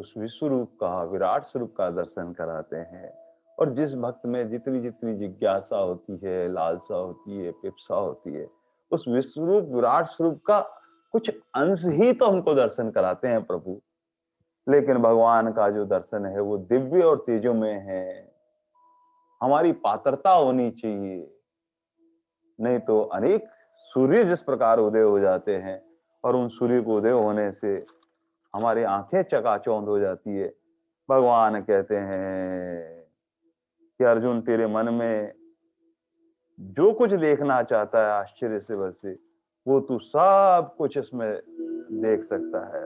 उस विश्व रूप का, विराट स्वरूप का दर्शन कराते हैं। और जिस भक्त में जितनी जितनी जिज्ञासा होती है, लालसा होती है, पिपसा होती है, उस विश्व रूप, विराट स्वरूप का कुछ अंश ही तो हमको दर्शन कराते हैं प्रभु। लेकिन भगवान का जो दर्शन है वो दिव्य और तेजोमय है। हमारी पात्रता होनी चाहिए, नहीं तो अनेक सूर्य जिस प्रकार उदय हो जाते हैं और उन सूर्य को उदय होने से हमारी आंखें चकाचौंध हो जाती है। भगवान कहते हैं कि अर्जुन, तेरे मन में जो कुछ देखना चाहता है आश्चर्य से वैसे, वो तू सब कुछ इसमें देख सकता है।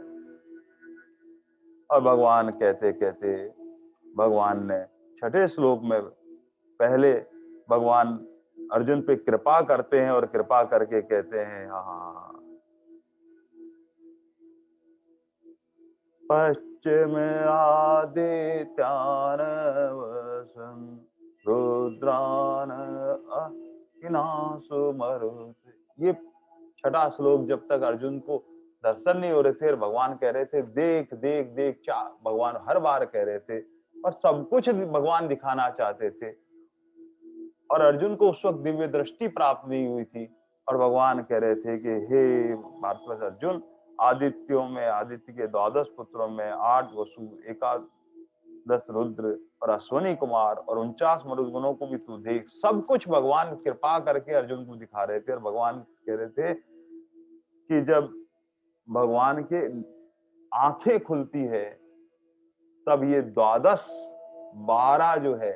और भगवान कहते कहते भगवान ने छठे श्लोक में पहले भगवान अर्जुन पे कृपा करते हैं और कृपा करके कहते हैं, हाँ, पश्चिम आदित्यान वसन रुद्रान अकिनासु मरुत। ये छठा श्लोक जब तक अर्जुन को दर्शन नहीं हो रहे थे और भगवान कह रहे थे देख देख देख, भगवान हर बार कह रहे थे और सब कुछ भगवान दिखाना चाहते थे, और अर्जुन को उस वक्त दिव्य दृष्टि प्राप्त नहीं हुई थी। और भगवान कह रहे थे कि हे भारतवर्ष अर्जुन, आदित्यों में, आदित्य के 12 पुत्रों में 8 वसु, 11 रुद्र और अश्वनी कुमार और 49 मरुदगणों को भी तू देख। सब कुछ भगवान कृपा करके अर्जुन को दिखा रहे थे। और भगवान कह रहे थे कि जब भगवान के आंखें खुलती है तब ये 12 जो है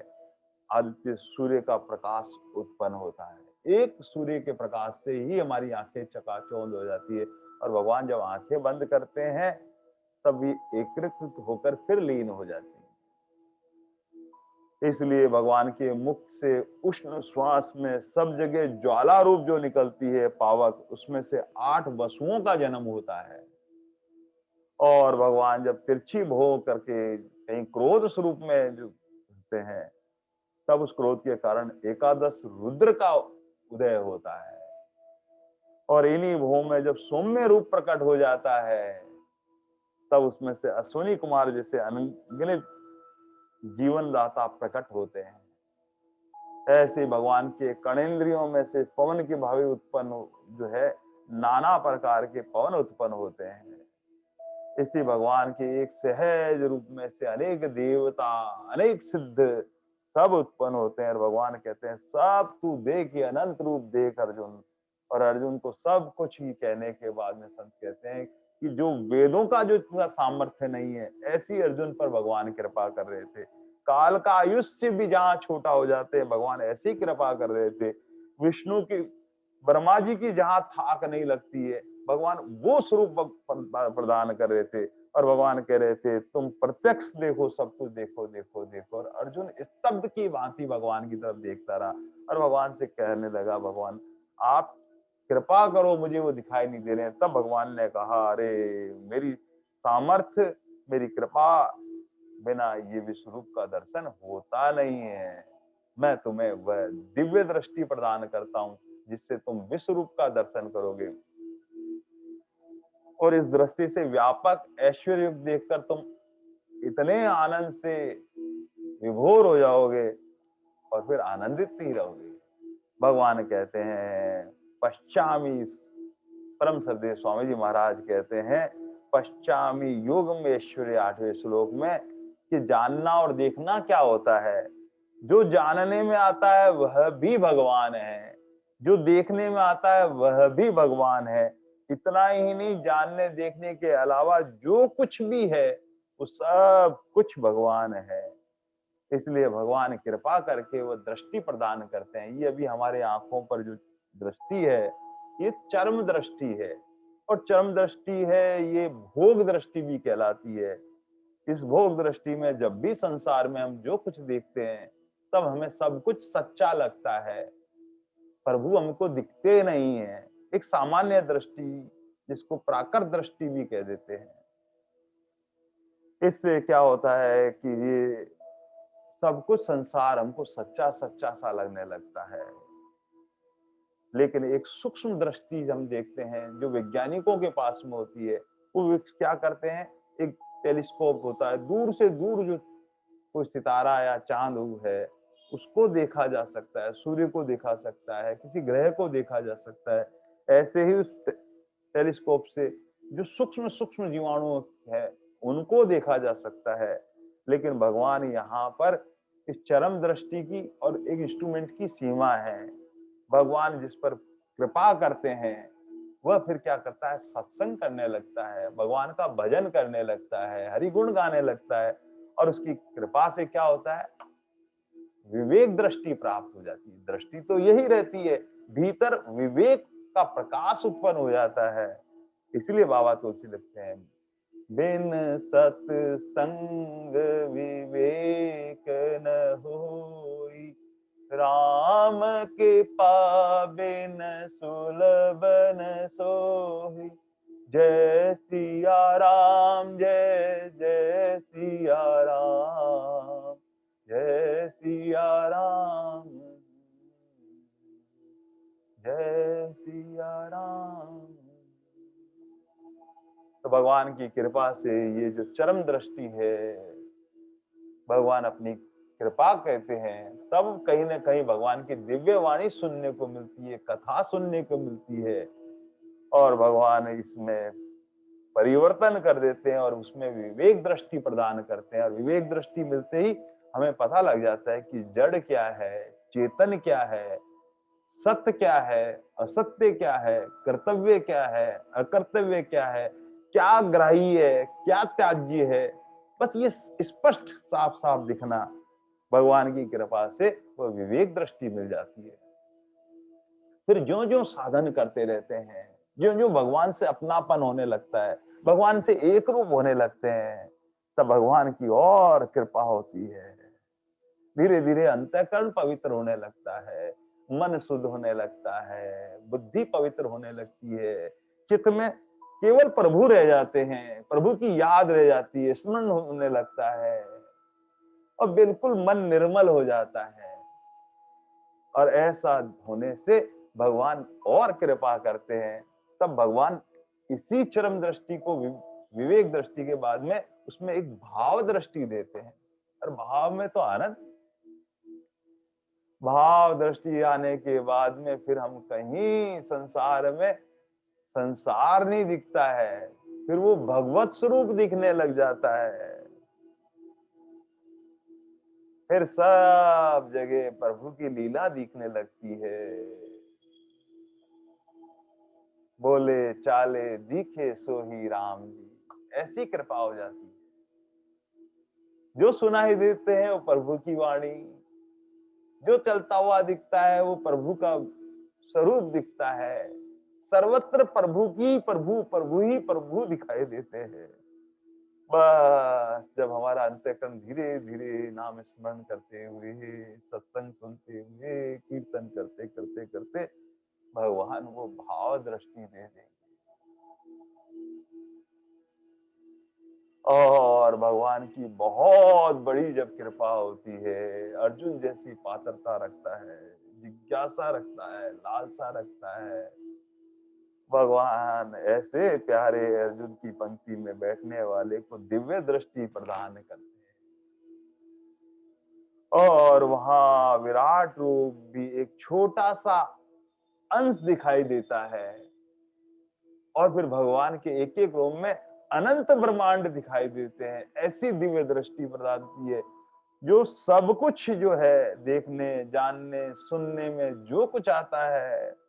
आदित्य सूर्य का प्रकाश उत्पन्न होता है। एक सूर्य के प्रकाश से ही हमारी आंखें चकाचौंध हो जाती है। और भगवान जब आंखें बंद करते हैं तब ये एकीकृत होकर फिर लीन हो जाती है। इसलिए भगवान के मुख से उष्ण श्वास में सब जगह ज्वाला रूप जो निकलती है पावक, उसमें से 8 वसुओं का जन्म होता है। और भगवान जब तिरछी भोग करके कहीं क्रोध स्वरूप में जो होते हैं तब उस क्रोध के कारण 11 रुद्र का उदय होता है। और इन्हीं भोग में जब सौम्य रूप प्रकट हो जाता है तब उसमें से अश्विनी कुमार जैसे अनगिनत जीवन दाता प्रकट होते हैं। ऐसे भगवान के कर्णेंद्रियों में से पवन की भावी उत्पन्न जो है, नाना प्रकार के पवन उत्पन्न होते हैं। इसी भगवान के एक सहज रूप में से अनेक देवता, अनेक सिद्ध सब उत्पन्न होते हैं। और भगवान कहते हैं सब तू देख, ये अनंत रूप देख अर्जुन। और अर्जुन को सब कुछ ही कहने के बाद में संत कहते हैं कि जो वेदों का जो इतना सामर्थ्य नहीं है, ऐसी अर्जुन पर भगवान कृपा कर रहे थे। काल का आयुष्य भी जहां छोटा हो जाते हैं, भगवान ऐसी कृपा कर रहे थे। विष्णु की, ब्रह्मा जी की जहां थाक नहीं लगती है, भगवान वो स्वरूप प्रदान कर रहे थे। और भगवान कह रहे थे तुम प्रत्यक्ष देखो, सब कुछ देखो देखो देखो। और अर्जुन स्तब्ध की भांति भगवान की तरफ देखता रहा और भगवान से कहने लगा, भगवान आप कृपा करो, मुझे वो दिखाई नहीं दे रहे हैं। तब भगवान ने कहा, अरे मेरी सामर्थ्य, मेरी कृपा बिना ये विश्व रूप का दर्शन होता नहीं है। मैं तुम्हें वह दिव्य दृष्टि प्रदान करता हूं जिससे तुम विश्व रूप का दर्शन करोगे। और इस दृष्टि से व्यापक ऐश्वर्य युक्त देखकर तुम इतने आनंद से विभोर हो जाओगे और फिर आनंदित नहीं रहोगे। भगवान कहते हैं पश्चामी, परम श्रद्धेय स्वामी जी महाराज कहते हैं पश्चामी योग में ऐश्वर्य 8वें श्लोक में कि जानना और देखना क्या होता है। जो जानने में आता है वह भी भगवान है, जो देखने में आता है वह भी भगवान है। इतना ही नहीं, जानने देखने के अलावा जो कुछ भी है वो सब कुछ भगवान है। इसलिए भगवान कृपा करके वो दृष्टि प्रदान करते हैं। ये अभी हमारे आंखों पर जो दृष्टि है ये चर्म दृष्टि है। और चर्म दृष्टि है ये भोग दृष्टि भी कहलाती है। इस भोग दृष्टि में जब भी संसार में हम जो कुछ देखते हैं तब हमें सब कुछ सच्चा लगता है, प्रभु हमको दिखते नहीं है। एक सामान्य दृष्टि जिसको प्राकृत दृष्टि भी कह देते हैं। इससे क्या होता है कि ये सब कुछ संसार हमको सच्चा सच्चा सा लगने लगता है। लेकिन एक सूक्ष्म दृष्टि हम देखते हैं जो वैज्ञानिकों के पास में होती है, वो क्या करते हैं, एक टेलीस्कोप होता है, दूर से दूर जो कोई सितारा या चांद है उसको देखा जा सकता है, सूर्य को देखा सकता है, किसी ग्रह को देखा जा सकता है। ऐसे ही उस टेलीस्कोप से जो सूक्ष्म सूक्ष्म जीवाणु है उनको देखा जा सकता है। लेकिन भगवान यहाँ पर इस चरम दृष्टि की और एक इंस्ट्रूमेंट की सीमा है। भगवान जिस पर कृपा करते हैं वह फिर क्या करता है, सत्संग करने लगता है, भगवान का भजन करने लगता है, हरि गुण गाने लगता है। और उसकी कृपा से क्या होता है, विवेक दृष्टि प्राप्त हो जाती है। दृष्टि तो यही रहती है, भीतर विवेक का प्रकाश उत्पन्न हो जाता है। इसलिए बाबा तुलसी लिखते हैं, बिन सत्संग विवेक न होई, राम के पाबिन सुलभ न सोई। जय सिया राम, जय जय सिया राम, जय सिया राम, जय सिया राम। तो भगवान की कृपा से ये जो चरम दृष्टि है, भगवान अपनी कृपा कहते हैं, तब कहीं ना कहीं भगवान की दिव्य वाणी सुनने को मिलती है, कथा सुनने को मिलती है। और भगवान इसमें परिवर्तन कर देते हैं और उसमें विवेक दृष्टि प्रदान करते हैं। और विवेक दृष्टि मिलते ही हमें पता लग जाता है कि जड़ क्या है, चेतन क्या है, सत्य क्या है, असत्य क्या है, कर्तव्य क्या है, अकर्तव्य क्या है, क्या ग्राही है, क्या त्याज्य है। बस ये स्पष्ट साफ साफ दिखना, भगवान की कृपा से वो विवेक दृष्टि मिल जाती है। फिर ज्यो ज्यो साधन करते रहते हैं, ज्यो ज्यो भगवान से अपनापन होने लगता है, भगवान से एक रूप होने लगते हैं, तब भगवान की और कृपा होती है। धीरे धीरे अंतःकरण पवित्र होने लगता है, मन शुद्ध होने लगता है, बुद्धि पवित्र होने लगती है, चित्त में केवल प्रभु रह जाते हैं, प्रभु की याद रह जाती है, स्मरण होने लगता है और बिल्कुल मन निर्मल हो जाता है। और ऐसा होने से भगवान और कृपा करते हैं। तब भगवान इसी चरम दृष्टि को विवेक दृष्टि के बाद में उसमें एक भाव दृष्टि देते हैं। और भाव में तो आनंद, भाव दृष्टि आने के बाद में फिर हम कहीं संसार में संसार नहीं दिखता है, फिर वो भगवत स्वरूप दिखने लग जाता है। फिर सब जगह प्रभु की लीला दिखने लगती है। बोले चाले दिखे सो ही राम जी, ऐसी कृपा हो जाती है। जो सुनाई देते हैं वो प्रभु की वाणी, जो चलता हुआ दिखता है वो प्रभु का स्वरूप दिखता है। सर्वत्र प्रभु की प्रभु, प्रभु ही प्रभु दिखाई देते हैं। बस जब हमारा अंतःकरण धीरे धीरे नाम स्मरण करते हुए, सत्संग सुनते हुए, कीर्तन करते करते करते भगवान वो भाव दृष्टि दे देंगे। और भगवान की बहुत बड़ी जब कृपा होती है, अर्जुन जैसी पात्रता रखता है, जिज्ञासा रखता है, लालसा रखता है, भगवान ऐसे प्यारे अर्जुन की पंक्ति में बैठने वाले को दिव्य दृष्टि प्रदान करते हैं। और वहां विराट रूप भी एक छोटा सा अंश दिखाई देता है और फिर भगवान के एक एक रूप में अनंत ब्रह्मांड दिखाई देते हैं। ऐसी दिव्य दृष्टि प्रदान की है, जो सब कुछ जो है देखने जानने सुनने में जो कुछ आता है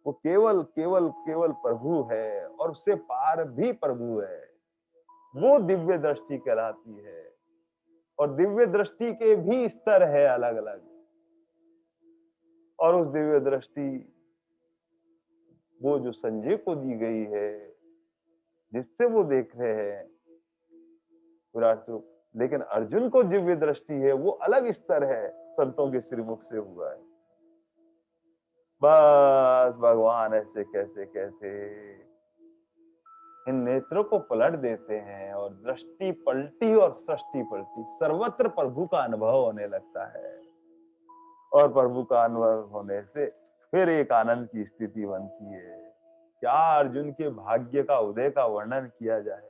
वो केवल केवल केवल प्रभु है और उससे पार भी प्रभु है। वो दिव्य दृष्टि कहलाती है। और दिव्य दृष्टि के भी स्तर है अलग अलग। और उस दिव्य दृष्टि वो जो संजय को दी गई है, जिससे वो देख रहे हैं विराट स्वरूप, लेकिन अर्जुन को दिव्य दृष्टि है वो अलग स्तर है, संतों के श्रीमुख से हुआ है। बस भगवान ऐसे कैसे कैसे इन नेत्रों को पलट देते हैं और दृष्टि पलटी और सृष्टि पलटी, सर्वत्र प्रभु का अनुभव होने लगता है। और प्रभु का अनुभव होने से फिर एक आनंद की स्थिति बनती है। क्या अर्जुन के भाग्य का उदय का वर्णन किया जाए।